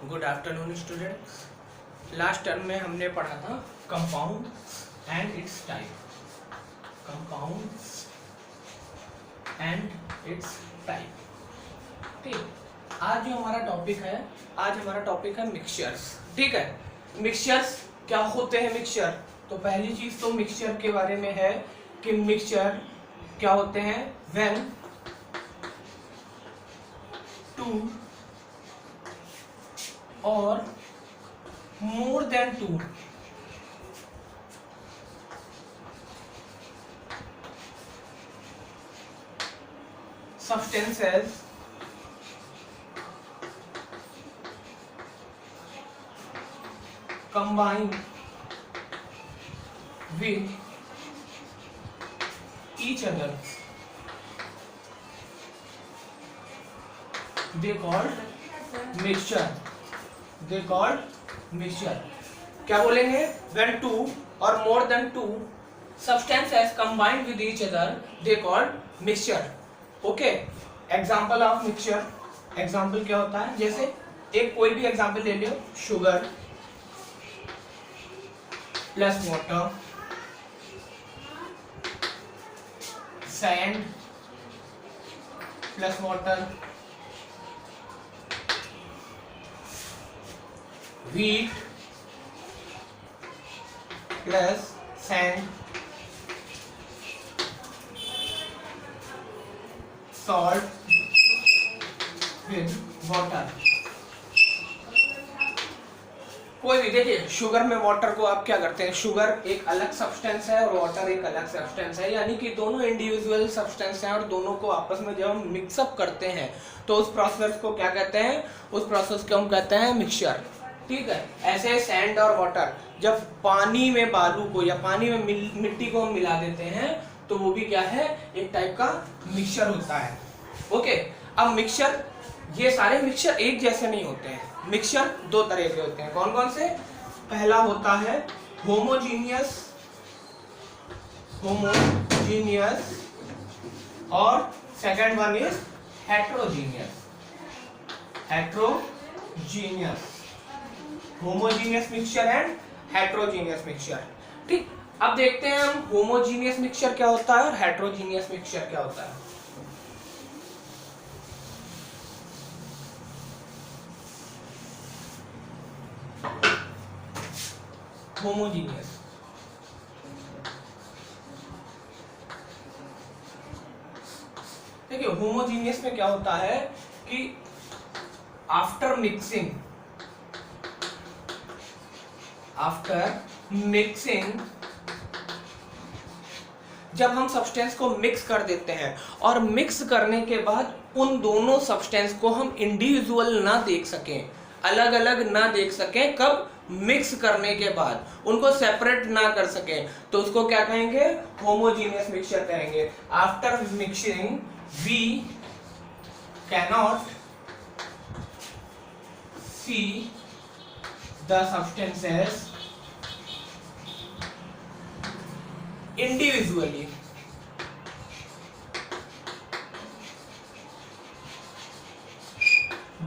Good afternoon students. Last term में हमने पढ़ा था compound and it's type. Compounds and it's type. ठीक, आज जो हमारा टॉपिक है, आज हमारा टॉपिक है मिक्सचर्स। ठीक है, मिक्सचर्स क्या होते हैं मिक्सचर? तो पहली चीज तो मिक्सचर के बारे में है कि मिक्सचर क्या होते हैं। व्हेन टू और more than two substances combine with each other, they called mixture। they called mixture। क्या बोलेंगे? when two or more than two substances combined with each other they called mixture। okay, example of mixture, example क्या होता है? जैसे एक कोई भी example ले लो, sugar plus water, sand plus water, wheat plus sand, salt with water। कोई भी देखिए, शुगर में वाटर को आप क्या करते हैं? शुगर एक अलग सब्सटेंस है और वाटर एक अलग सब्सटेंस है, यानी कि दोनों इंडिविजुअल सब्सटेंस हैं और दोनों को आपस में जब हम मिक्सअप करते हैं तो उस प्रोसेस को क्या कहते हैं? उस प्रोसेस को हम कहते हैं मिक्सचर। ठीक है, ऐसे सैंड और वाटर, जब पानी में बालू को या पानी में मिट्टी को हम मिला देते हैं तो वो भी क्या है? एक टाइप का मिक्सचर होता है। ओके, अब मिक्सचर, ये सारे मिक्सचर एक जैसे नहीं होते हैं। मिक्सचर दो तरह के होते हैं। कौन कौन से? पहला होता है होमोजीनियस, होमोजीनियस, और second one is heterogeneous. Heterogeneous, homogeneous mixture and heterogeneous mixture. ठीक, अब देखते हैं हम होमोजीनियस मिक्सचर क्या होता है और हेट्रोजीनियस मिक्सचर क्या होता है। होमोजीनियस, देखिए होमोजीनियस में क्या होता है कि आफ्टर मिक्सिंग जब हम सब्सटेंस को मिक्स कर देते हैं और मिक्स करने के बाद उन दोनों सब्सटेंस को हम इंडिविजुअल ना देख सकें, अलग अलग ना देख सकें, कब? मिक्स करने के बाद उनको सेपरेट ना कर सकें, तो उसको क्या कहेंगे? होमोजीनियस मिक्सचर कहेंगे। After mixing we cannot see the substances individually,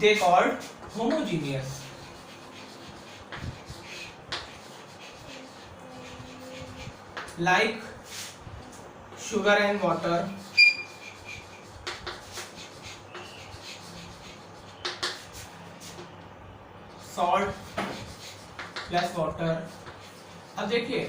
they called homogeneous। like sugar and water, salt plus water. अब देखिए,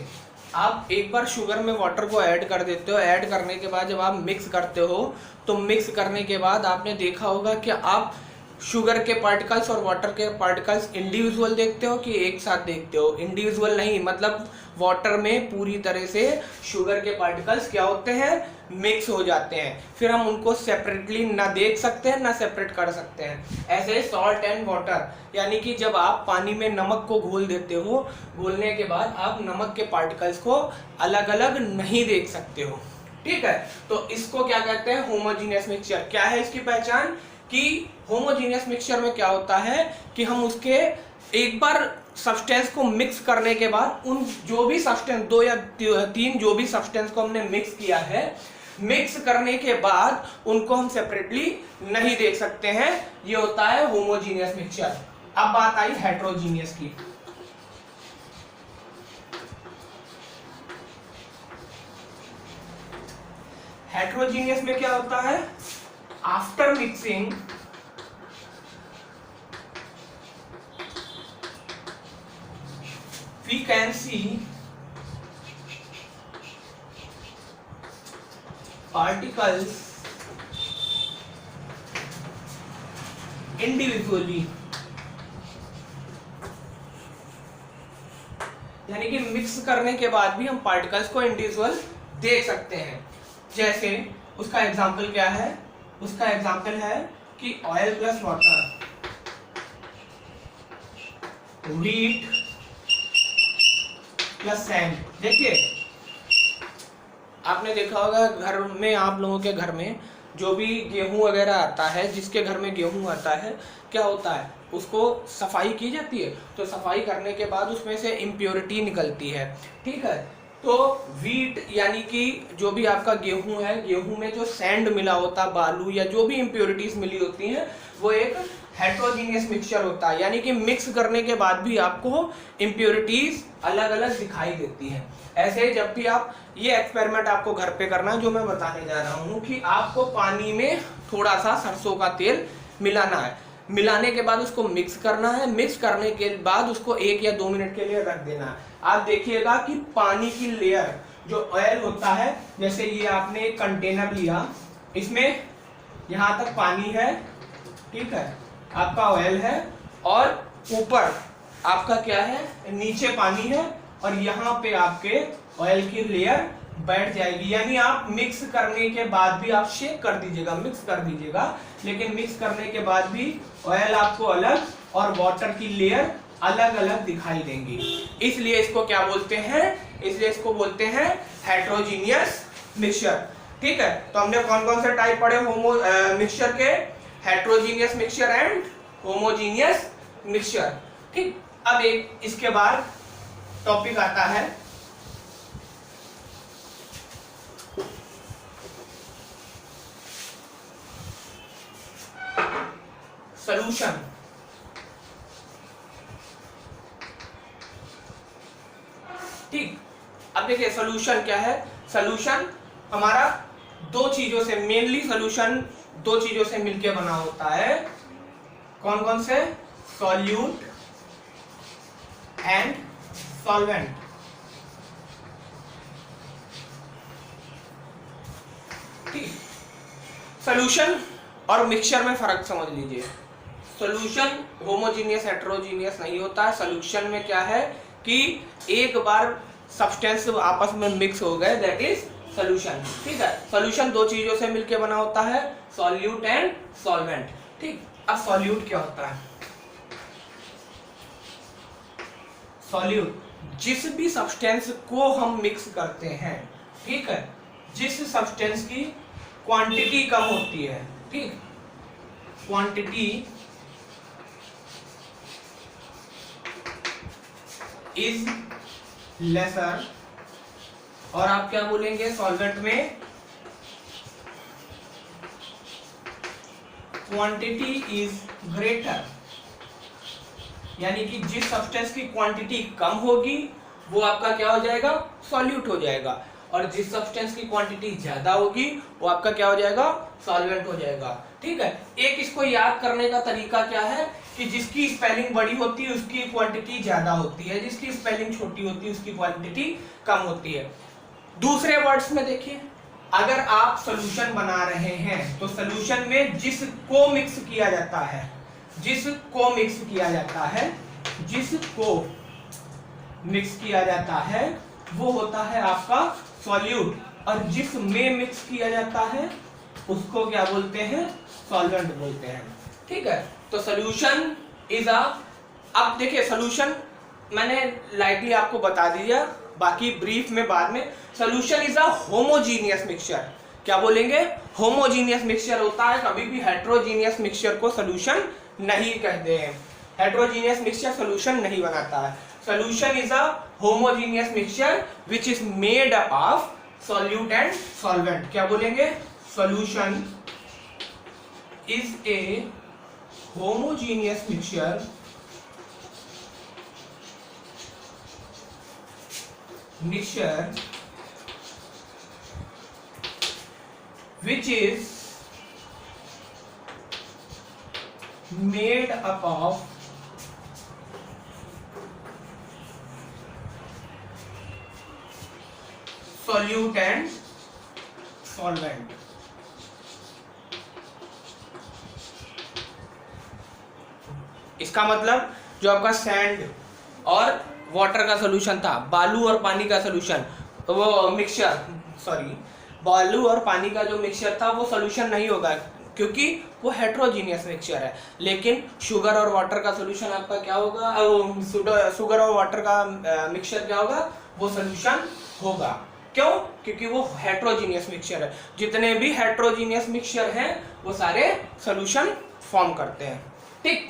आप एक बार शुगर में वाटर को ऐड कर देते हो, ऐड करने के बाद जब आप मिक्स करते हो तो मिक्स करने के बाद आपने देखा होगा कि आप शुगर के पार्टिकल्स और वाटर के पार्टिकल्स इंडिविजुअल देखते हो कि एक साथ देखते हो? इंडिविजुअल नहीं, मतलब वाटर में पूरी तरह से शुगर के पार्टिकल्स क्या होते हैं? मिक्स हो जाते हैं। फिर हम उनको सेपरेटली ना देख सकते हैं ना सेपरेट कर सकते हैं। ऐसे सॉल्ट एंड वाटर, यानी कि जब आप पानी में नमक को घोल देते हो, घोलने के बाद आप नमक के पार्टिकल्स को अलग अलग नहीं देख सकते हो। ठीक है, तो इसको क्या कहते हैं? Homogeneous mixture. क्या है इसकी पहचान? कि होमोजीनियस मिक्सचर में क्या होता है कि हम उसके एक बार सब्सटेंस को मिक्स करने के बाद उन जो भी सब्सटेंस, दो या तीन जो भी सब्सटेंस को हमने मिक्स किया है, मिक्स करने के बाद उनको हम सेपरेटली नहीं देख सकते हैं। ये होता है होमोजीनियस मिक्सचर। अब बात आई हेट्रोजीनियस की। हेट्रोजीनियस में क्या होता है, after mixing we can see particles individually, यानी कि मिक्स करने के बाद भी हम पार्टिकल्स को इंडिविजुअल देख सकते हैं। जैसे उसका एग्जांपल क्या है, उसका एग्जांपल है कि oil plus water, wheat plus sand. देखिए आपने देखा होगा घर में, आप लोगों के घर में जो भी गेहूं वगैरह आता है, जिसके घर में गेहूं आता है, क्या होता है, उसको सफाई की जाती है। तो सफाई करने के बाद उसमें से इम्प्योरिटी निकलती है, ठीक है। तो वीट यानी कि जो भी आपका गेहूं है, गेहूं में जो सैंड मिला होता है, बालू या जो भी इम्प्योरिटीज मिली होती हैं, वो एक हेट्रोजीनियस मिक्सचर होता है। यानी कि मिक्स करने के बाद भी आपको इम्प्योरिटीज अलग अलग दिखाई देती हैं। ऐसे जब भी आप ये एक्सपेरिमेंट आपको घर पे करना है, जो मैं बताने जा रहा हूँ कि आपको पानी में थोड़ा सा सरसों का तेल मिलाना है, मिलाने के बाद उसको मिक्स करना है, मिक्स करने के बाद उसको 1 या 2 मिनट के लिए रख देना है। आप देखिएगा कि पानी की लेयर जो ऑयल होता है, जैसे ये आपने एक कंटेनर लिया, इसमें यहाँ तक पानी है, ठीक है, आपका ऑयल है, और ऊपर आपका क्या है, नीचे पानी है, और यहाँ पे आपके ऑयल की लेयर बैठ जाएगी। यानी आप मिक्स करने के बाद भी आप शेक कर दीजिएगा, मिक्स कर दीजिएगा, लेकिन मिक्स करने के बाद भी ऑयल आपको अलग और वाटर की लेयर अलग अलग दिखाई देंगी। इसलिए इसको क्या बोलते हैं, इसलिए इसको बोलते हैं हेट्रोजीनियस मिक्सचर, ठीक है। तो हमने कौन कौन से टाइप पढ़े मिक्सचर के, heterogeneous mixture and homogeneous mixture, ठीक। अब एक इसके बाद टॉपिक आता है सॉल्यूशन। ठीक, अब देखिए सॉल्यूशन क्या है। सॉल्यूशन हमारा दो चीजों से, मेनली सॉल्यूशन 2 चीजों से मिलके बना होता है। कौन कौन से, सॉल्यूट एंड सॉल्वेंट। ठीक, सॉल्यूशन और मिक्सचर में फर्क समझ लीजिए। सॉल्यूशन होमोजीनियस हेट्रोजीनियस नहीं होता है। सॉल्यूशन में क्या है कि एक बार सब्सटेंस आपस में मिक्स हो गए, दैट इज सॉल्यूशन, ठीक है। सॉल्यूशन 2 चीजों से मिलके बना होता है, सॉल्यूट एंड सॉल्वेंट, ठीक। अब सॉल्यूट क्या होता है, सॉल्यूट जिस भी सब्सटेंस को हम मिक्स करते हैं, ठीक है, जिस सब्सटेंस की क्वांटिटी कम होती है, ठीक, क्वांटिटी इज लेसर, और आप क्या बोलेंगे सॉल्वेंट में, क्वांटिटी इज ग्रेटर। यानी कि जिस सब्सटेंस की क्वांटिटी कम होगी वो आपका क्या हो जाएगा, सॉल्यूट हो जाएगा, और जिस सब्सटेंस की क्वांटिटी ज्यादा होगी वो आपका क्या हो जाएगा, सॉल्वेंट हो जाएगा, ठीक है। एक इसको याद करने का तरीका क्या है कि जिसकी स्पेलिंग बड़ी होती है उसकी क्वांटिटी ज्यादा होती है, जिसकी स्पेलिंग छोटी होती है उसकी क्वांटिटी कम होती है। दूसरे वर्ड्स में देखिए, अगर आप सॉल्यूशन बना रहे हैं तो सॉल्यूशन में जिसको मिक्स किया जाता है, जिसको मिक्स किया जाता है, जिसको मिक्स किया जाता है वो होता है आपका सॉल्यूट, और जिसमें मिक्स किया जाता है उसको क्या बोलते हैं, सॉल्वेंट बोलते हैं, ठीक है। तो सॉल्यूशन इज अ, अब देखिए सॉल्यूशन मैंने लाइटली आपको बता दिया, बाकी ब्रीफ में बाद में। Solution is a homogeneous mixture. क्या बोलेंगे, होमोजीनियस मिक्सचर होता है, कभी भी हेट्रोजीनियस मिक्सचर को सॉल्यूशन नहीं कहते हैं। हेट्रोजीनियस मिक्सचर सॉल्यूशन नहीं बनाता है। Solution is a homogeneous mixture which is made of solute and solvent. क्या बोलेंगे, solution is a homogeneous mixture mixture which is made up of solute and solvent। इसका मतलब जो आपका सैंड और वाटर का सोल्यूशन था, बालू और पानी का सोल्यूशन, वो मिक्सचर, सॉरी, बालू और पानी का जो मिक्सचर था वो सोल्यूशन नहीं होगा क्योंकि वो हेट्रोजीनियस मिक्सचर है। लेकिन शुगर और वाटर का सोल्यूशन आपका क्या होगा, शुगर और वाटर का मिक्सचर क्या होगा, वो सोल्यूशन होगा। क्यों? क्योंकि वो हेट्रोजीनियस मिक्सचर है। जितने भी हेट्रोजीनियस मिक्सचर हैं वो सारे सोल्यूशन फॉर्म करते हैं। ठीक,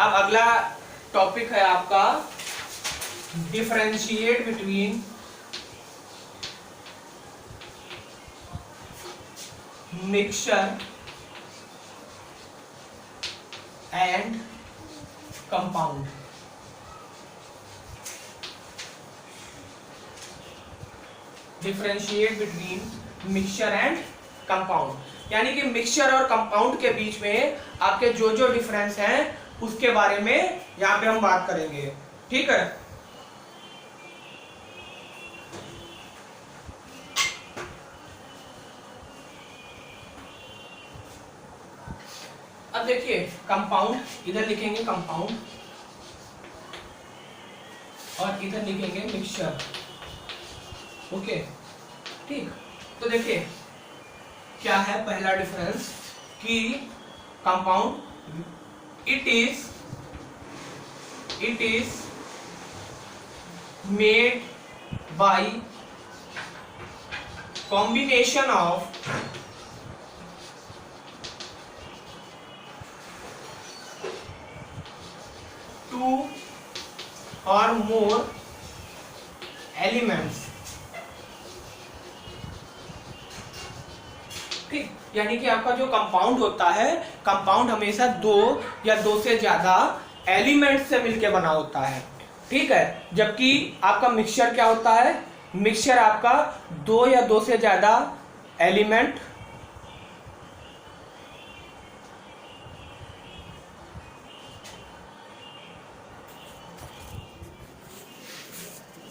अब अगला टॉपिक है आपका differentiate between mixture and compound. Differentiate between mixture and compound, यानी कि मिक्सचर और कंपाउंड के बीच में आपके जो जो डिफरेंस हैं उसके बारे में यहाँ पे हम बात करेंगे। ठीक है, अब देखिए कंपाउंड, इधर लिखेंगे कंपाउंड और इधर लिखेंगे मिक्सचर। ओके, ठीक, तो देखिए क्या है पहला डिफरेंस कि compound it is made by combination of two or more elements। ठीक, यानी कि आपका जो कंपाउंड होता है, कंपाउंड हमेशा दो या दो से ज्यादा एलिमेंट से मिलकर बना होता है। ठीक है, जबकि आपका मिक्सचर क्या होता है, मिक्सचर आपका दो या दो से ज्यादा एलिमेंट